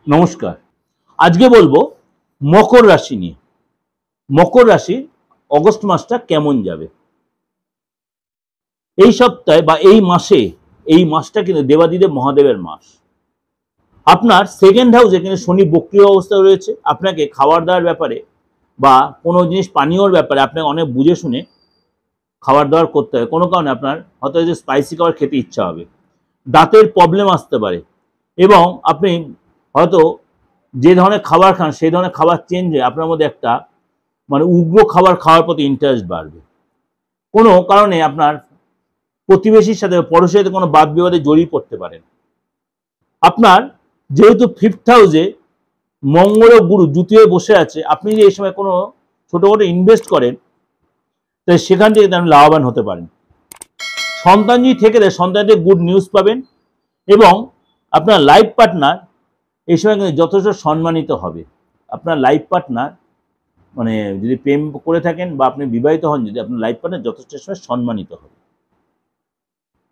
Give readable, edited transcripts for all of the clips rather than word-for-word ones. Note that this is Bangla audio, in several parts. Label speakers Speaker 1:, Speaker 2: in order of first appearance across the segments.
Speaker 1: নমস্কার। আজকে বলবো মকর রাশি নিয়ে। মকর রাশির অগস্ট মাসটা কেমন যাবে। এই সপ্তাহে বা এই মাসটা কিন্তু দেবাদিদেব মহাদেবের মাস। আপনার সেকেন্ড হাউসে কিন্তু শনি বক্রীয় অবস্থায় রয়েছে। আপনাকে খাবার দাবার ব্যাপারে বা কোনো জিনিস পানীয়র ব্যাপারে আপনাকে অনেক বুঝে শুনে খাবার দাবার করতে হবে। কোনো কারণে আপনার হয়তো যে স্পাইসি খাবার খেতে ইচ্ছা হবে, দাঁতের প্রবলেম আসতে পারে এবং আপনি হয়তো যে ধরনের খাবার খান সেই ধরনের খাবার চেঞ্জ হয়ে আপনার মধ্যে একটা উগ্র খাবার খাওয়ার প্রতি ইন্টারেস্ট বাড়বে। কোনো কারণে আপনার প্রতিবেশীর সাথে পড়োশির সাথে কোনো বাদ বিবাদে জড়িয়ে পড়তে পারেন। আপনার যেহেতু ফিফথ হাউসে মঙ্গল ও গুরু জুতি হয়ে বসে আছে, আপনি যদি এই সময় কোনো ছোটোখাটো ইনভেস্ট করেন তাহলে সেখান থেকে আপনি লাভবান হতে পারেন। সন্তান যদি থেকে দেয় সন্তানদের গুড নিউজ পাবেন এবং আপনার লাইফ পার্টনার এই সময় কিন্তু যথেষ্ট সম্মানিত হবে। আপনার লাইফ পার্টনার যদি প্রেম করে থাকেন বা আপনি বিবাহিত হন, যদি আপনার লাইফ পার্টনার যথেষ্ট সময় সম্মানিত হবে।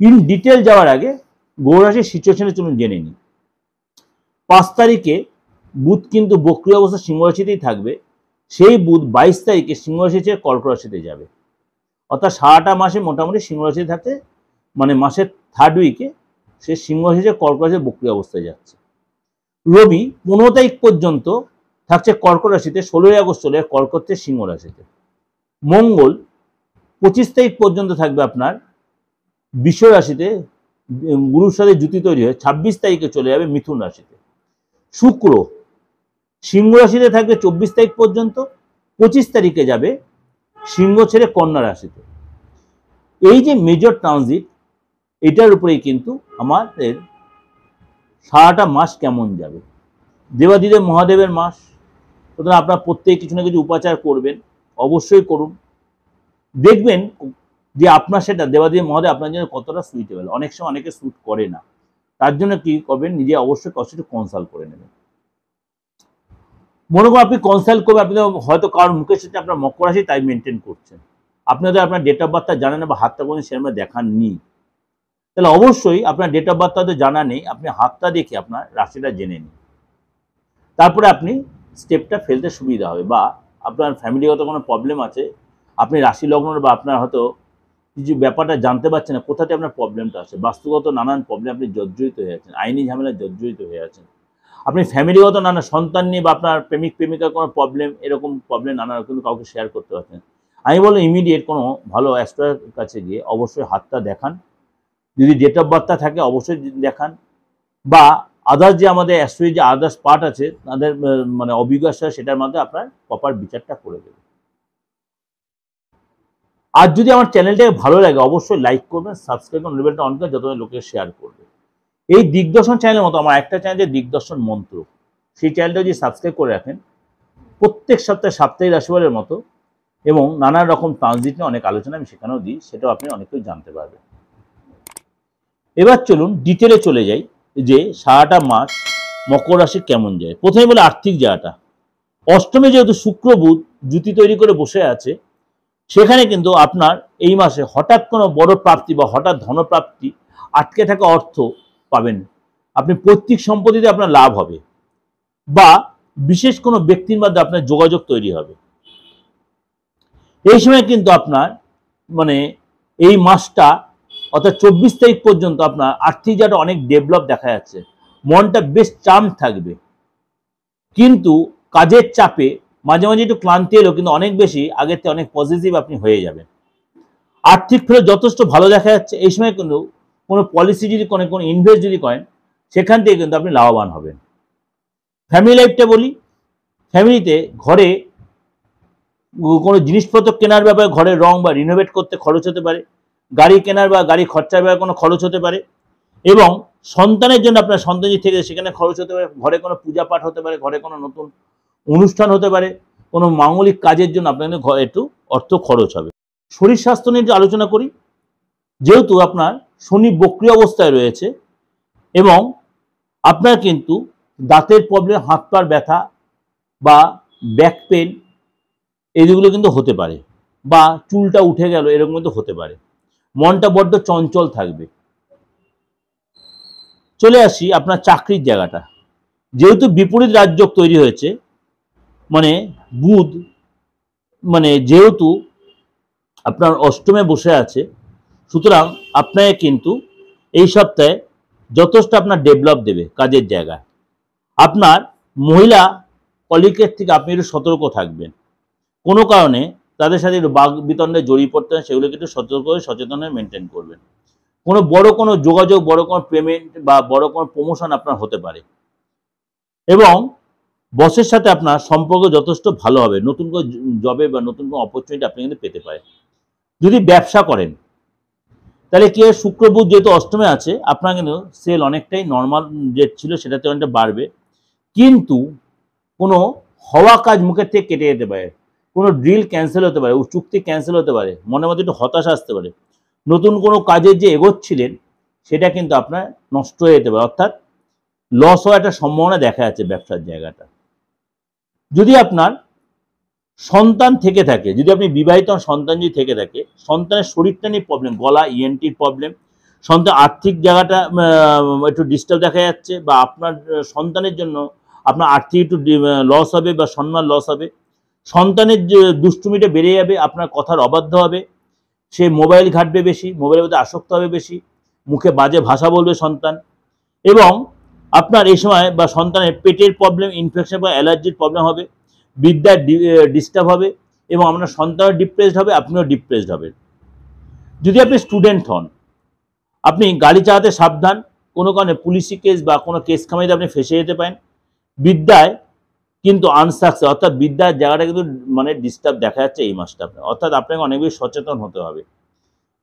Speaker 1: ইন ডিটেল যাওয়ার আগে গ্রহ রাশির সিচুয়েশনে চলুন জেনে নিই। 5 তারিখে বুধ কিন্তু বক্রী অবস্থা সিংহ রাশিতেই থাকবে। সেই বুধ 22 তারিখে সিংহ রাশি ছেড়ে কর্ক রাশিতে যাবে। অর্থাৎ সারাটা মাসে মোটামুটি সিংহ রাশিতে থাকতে মাসের থার্ড উইকে সে সিংহ রাশি ছেড়ে কর্ক রাশিতে বক্রী অবস্থায় যাচ্ছে। রবি 15 তারিখ পর্যন্ত থাকছে কর্ক রাশিতে, 16 আগস্ট চলে কর্ক থেকে সিংহ রাশিতে। মঙ্গল 25 তারিখ পর্যন্ত থাকবে আপনার বৃষ রাশিতে, গুরুর সাথে জুতি তৈরি হয়ে 26 তারিখে চলে যাবে মিথুন রাশিতে। শুক্র সিংহ রাশিতে থাকবে 24 তারিখ পর্যন্ত, 25 তারিখে যাবে সিংহ ছেড়ে কন্যা রাশিতে। এই যে মেজর ট্রানজিট, এটার উপরেই কিন্তু আমাদের সারাটা মাস কেমন যাবে। দেবাদিদেব মহাদেবের মাস, সুতরাং আপনার প্রত্যেকে কিছু না কিছু উপাচার করবেন, অবশ্যই করুন। দেখবেন যে আপনার সেটা দেবাদিদেব মহাদেব আপনার জন্য কতটা সুইটেবল। অনেক সময় অনেকে স্যুট করে না, তার জন্য কি করবেন, নিজে অবশ্যই কষ্ট কনসাল্ট করে নেবেন। মনে করুন আপনি কনসাল্ট করবেন, আপনি হয়তো কারোর মুখের সাথে আপনার মকর রাশি তাই মেনটেন করছেন, আপনি হয়তো আপনার ডেট অফ বার্থটা জানেন না বা হাতটা কোনো সেরকম দেখাননি, তাহলে অবশ্যই আপনার ডেট অফ বার্থটা হয়তো জানা নেই, আপনি হাতটা দেখে আপনার রাশিটা জেনে নিন। তারপরে আপনি স্টেপটা ফেলতে সুবিধা হবে। বা আপনার ফ্যামিলিগত কোনো প্রবলেম আছে, আপনি রাশি লগ্ন বা আপনার হয়তো কিছু ব্যাপারটা জানতে পারছেন না, কোথাতে আপনার প্রবলেমটা আছে। বাস্তুগত নানান প্রবলেম আপনি জর্জরিত হয়ে আছেন, আইনি ঝামেলায় জর্জরিত হয়ে আছেন, আপনি ফ্যামিলিগত নানা সন্তান নিয়ে বা আপনার প্রেমিক প্রেমিকার কোনো প্রবলেম, এরকম প্রবলেম নানা কিন্তু কাউকে শেয়ার করতে পারছেন। আমি বলবো ইমিডিয়েট কোনো ভালো অ্যাস্ট্রোলজার কাছে গিয়ে অবশ্যই হাতটা দেখান। যদি ডেট অফ বার্থটা থাকে অবশ্যই দেখান, বা আদার্স যে আমাদের অ্যাস্ট্রোলজি যে আদার্স পার্ট আছে তাদের অভিজ্ঞতা, সেটার মধ্যে আপনার প্রপার বিচারটা করে দেবে। আর যদি আমার চ্যানেলটাকে ভালো লাগে অবশ্যই লাইক করবেন, সাবস্ক্রাইব করুন, বেলটা অন করে যত লোকে শেয়ার করবে। এই দিগদর্শন চ্যানেলের মতো আমার একটা চ্যানেল যে দিগদর্শন মন্ত্র, সেই চ্যানেলটা যদি সাবস্ক্রাইব করে রাখেন, প্রত্যেক সপ্তাহে সাপ্তাহিক রাশিফলের মতো এবং নানা রকম ট্রানজিট নিয়ে অনেক আলোচনা আমি সেখানেও দিই, সেটাও আপনি অনেক কিছু জানতে পারবেন। এবার চলুন ডিটেলে চলে যাই যে সারাটা মাস মকর রাশি কেমন যায়। প্রথমে বলে আর্থিক জায়গাটা। অষ্টমে যেহেতু শুক্র বুধ জুতি তৈরি করে বসে আছে, সেখানে কিন্তু আপনার এই মাসে হঠাৎ কোনো বড় প্রাপ্তি বা হঠাৎ ধনপ্রাপ্তি, আটকে থাকা অর্থ পাবেন। আপনি পৈতৃক সম্পত্তিতে আপনার লাভ হবে বা বিশেষ কোনো ব্যক্তির মাধ্যমে আপনার যোগাযোগ তৈরি হবে। এই সময় কিন্তু আপনার এই মাসটা অর্থাৎ 24 তারিখ পর্যন্ত আপনার আর্থিক জায়গাটা অনেক ডেভেলপ দেখা যাচ্ছে, মনটা বেশ চার্ম থাকবে। কিন্তু কাজের চাপে মাঝে মাঝে একটু ক্লান্তি এলো, কিন্তু অনেক বেশি আগের থেকে অনেক পজিটিভ আপনি হয়ে যাবেন। আর্থিক ফেরত যথেষ্ট ভালো দেখা যাচ্ছে। এই সময় কিন্তু কোনো পলিসি যদি কোনো ইনভেস্ট যদি করেন, সেখান থেকে কিন্তু আপনি লাভবান হবেন। ফ্যামিলি লাইফটা বলি, ফ্যামিলিতে ঘরে কোনো জিনিসপত্র কেনার ব্যাপারে, ঘরের রং বা রিনোভেট করতে খরচ হতে পারে, গাড়ি কেনার বা গাড়ি খরচার ব্যাপারে কোনো খরচ হতে পারে, এবং সন্তানের জন্য আপনার সন্তান যদি থেকে সেখানে খরচ হতে পারে, ঘরে কোনো পূজা পাঠ হতে পারে, ঘরে কোনো নতুন অনুষ্ঠান হতে পারে, কোনো মাঙ্গলিক কাজের জন্য আপনাদের ঘরে একটু অর্থ খরচ হবে। শরীর স্বাস্থ্য নিয়ে আলোচনা করি। যেহেতু আপনার শনি বক্রী অবস্থায় রয়েছে এবং আপনার কিন্তু দাঁতের প্রবলেম, হাত পার ব্যথা বা ব্যাক পেন এইগুলো কিন্তু হতে পারে, বা চুলটা উঠে গেল এরকম কিন্তু হতে পারে। মনটা বড্ড চঞ্চল থাকবে। চলে আসি আপনার চাকরির জায়গাটা। যেহেতু বিপরীত রাজযোগ তৈরি হয়েছে, মানে বুধ যেহেতু আপনার অষ্টমে বসে আছে, সুতরাং আপনাকে কিন্তু এই সপ্তাহে যথেষ্ট আপনার ডেভেলপ দেবে কাজের জায়গায়। আপনার মহিলা কলিগের থেকে আপনি একটু সতর্ক থাকবেন। কোনো কারণে তাদের সাথে একটু বাক বিতণ্ডে জড়িয়ে পড়তে হয়, সেগুলোকে একটু সতর্ক হয়ে সচেতন হয়ে মেনটেন করবেন। কোনো বড় কোনো যোগাযোগ, বড় কোনো পেমেন্ট বা বড় কোনো প্রমোশন আপনার হতে পারে, এবং বসের সাথে আপনার সম্পর্ক যথেষ্ট ভালো হবে। নতুন কোনো জবে বা নতুন কোনো অপরচুনিটি আপনি কিন্তু পেতে পারেন। যদি ব্যবসা করেন তাহলে কি হয়, শুক্র বুধ যেহেতু অষ্টমে আছে, আপনার কিন্তু সেল অনেকটাই নর্মাল যে ছিল সেটাতে অনেকটা বাড়বে, কিন্তু কোনো হওয়া কাজ মুখের থেকে কেটে যেতে পারে, কোনো ডিল ক্যান্সেল হতে পারে, চুক্তি ক্যান্সেল হতে পারে, মনের মধ্যে একটু হতাশা আসতে পারে, নতুন কোনো কাজের যে এগোচ্ছিলেন সেটা কিন্তু আপনার নষ্ট হয়ে যেতে পারে, অর্থাৎ লস হওয়ার একটা সম্ভাবনা দেখা যাচ্ছে ব্যবসার জায়গাটা। যদি আপনার সন্তান থেকে থাকে, যদি আপনি বিবাহিত সন্তান যদি থেকে থাকে, সন্তানের শরীরটা নিয়ে প্রবলেম, গলা ইএনটির প্রবলেম, সন্তান আর্থিক জায়গাটা একটু ডিস্টার্ব দেখা যাচ্ছে, বা আপনার সন্তানের জন্য আপনার আর্থিক একটু লস হবে বা সম্মান লস হবে, সন্তানের যে দুষ্টুমিটা বেড়ে যাবে, আপনার কথার অবাধ্য হবে, সে মোবাইল ঘাঁটবে বেশি, মোবাইলের মধ্যে আসক্ত হবে বেশি, মুখে বাজে ভাষা বলবে সন্তান, এবং আপনার এই সময় বা সন্তানের পেটের প্রবলেম, ইনফেকশন বা অ্যালার্জির প্রবলেম হবে, বিদ্যার ডিস্টার্ব হবে, এবং আপনার সন্তানও ডিপ্রেসড হবে, আপনিও ডিপ্রেসড হবেন। যদি আপনি স্টুডেন্ট হন, আপনি গাড়ি চালাতে সাবধান, কোনো কারণে পুলিশি কেস বা কোনো কেস খামাইতে আপনি ফেসে যেতে পারেন। বিদ্যায় কিন্তু আনসাকসেস, অর্থাৎ বিদ্যার জায়গাটা কিন্তু ডিস্টার্ব দেখা যাচ্ছে এই মাসটা আপনার, অর্থাৎ আপনাকে অনেক বেশি সচেতন হতে হবে।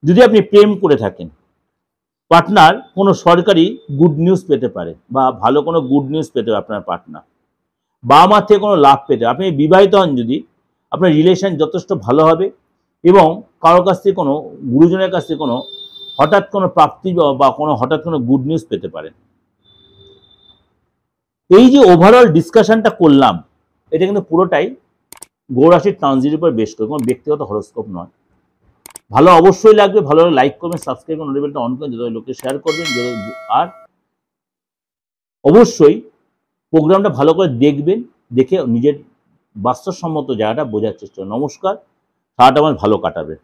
Speaker 1: যদি আপনি প্রেম করে থাকেন, পার্টনার কোনো সরকারি গুড নিউজ পেতে পারে, বা ভালো কোনো গুড নিউজ পেতে পারে আপনার পার্টনার, বাবা মার থেকে কোনো লাভ পেতে। আপনি বিবাহিত হন, যদি আপনার রিলেশন যথেষ্ট ভালো হবে, এবং কারোর কাছ থেকে কোনো গুরুজনের কাছ থেকে কোনো হঠাৎ কোনো প্রাপ্তি বা কোনো হঠাৎ কোনো গুড নিউজ পেতে পারেন। এই যে ওভারঅল ডিসকাশনটা করলাম, এটা কিন্তু পুরোটাই গ্রহ রাশির ট্রানজিটের উপর বেশ করে, কোনো ব্যক্তিগত হরোস্কোপ নয়। ভালো অবশ্যই লাগবে, ভালো লাইক করবেন, সাবস্ক্রাইব করবেন, নোটিফিকেশনটা অন করবেন, যত লোককে শেয়ার করবেন, আর অবশ্যই প্রোগ্রামটা ভালো করে দেখবেন, দেখে নিজের বাস্তবসম্মত জায়গাটা বোঝার চেষ্টা করুন। নমস্কার, সারাটা আমার ভালো কাটাবে।